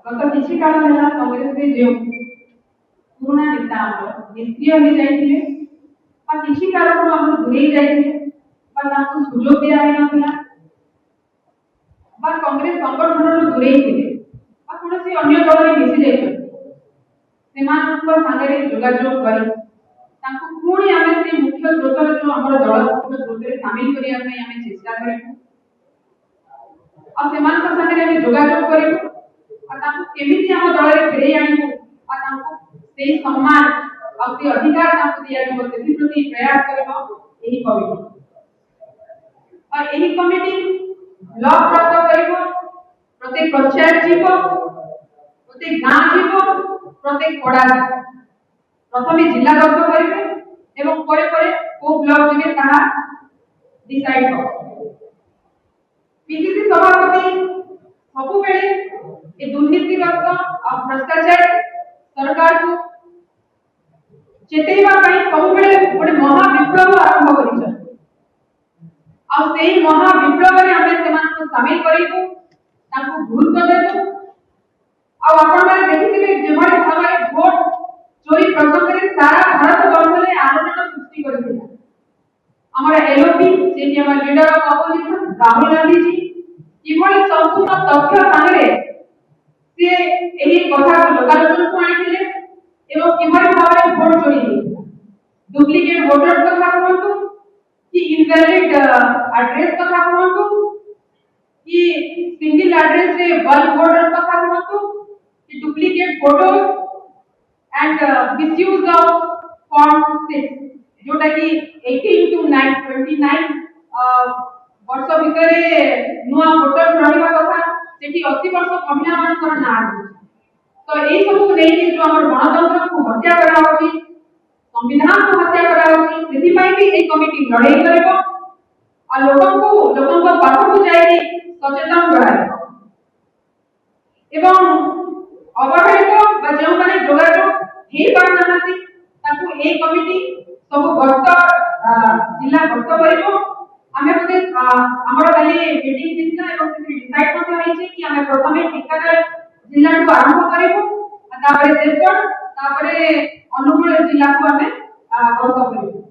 गत किसी काल है कांग्रेस में जो पुराना नेता निष्क्रिय हो जाइए किसी कारण हम दूरे जाइए सुजोग दिया ना कांग्रेस संगठन दूरे कौन अन्य दल में मिसी जाइए सागर जोगाजोग कर पुणी आम से मुख्य स्रोतर जो आम दल मुख्य स्रोत सामिल करने चेष्टा करूँ सागर जोगाजोग करूँ केमी आम दल फेरे आणु सम्मान अधिकार प्रति प्रयास कमिटी और यही कमिटी ब्लॉक प्राप्त कर प्रत्येक पंचायत जीव प्रत्येक गाँव जीव प्रत्येक पड़ा प्रथम जिला गठन करेंगे को ब्लॉक जीवे डिसाइड हो पीसीसी सभापति सबु बेले दुर्नीतिग्रस्त और भ्रष्टाचार सरकार को चेतैवा सब बेले गोटे महाविप्लव आरंभ कर महाविप्लव सामिल करूँ गुरुत्व देवु देखिए जो भाव में भोट चोरी प्रसंग में सारा भारत वर्ष में आंदोलन सृष्टि कर LOP leader of opposition Rahul Gandhi ji किभली संपूर्ण तथ्य सामने कथा लोकालोचन को आनी किभली भाव में भोट चोरी डुप्लिकेट वोटर्स कथा कहतु कि इनवैलिड एड्रेस कथा कहतु कि सिंगल एड्रेस रे बल्क वोटर्स कथा कहतु कि duplicate photos and misuse of form 6 जोटा कि 18 to 29 वर्ष भितर नुआ वोटर रहिबा कथा सेठी 80 वर्ष महिला मानकर ना तो एई सब नहीं जो हमर गणतंत्र को हत्या करा होची संविधान को हत्या करा होची सेठी पई भी ए कमिटी लड़ाई करबो आ लोगन को पाठ को जाई सचेतन कराइबो एवं अवहेलित बा जो माने जोगाजोग हे पारनाहाती ताकू ए कमिटी सब गस्त जिला गस्त करिबो आमे बोले हमर काली मीटिंग दिसला एवं से डिसाइड होता है कि हमें प्रथमे टीकागर जिला को आरंभ करिबो तापरे देवगढ़ तापरे अनुगुल जिला को हमें गस्त करिबो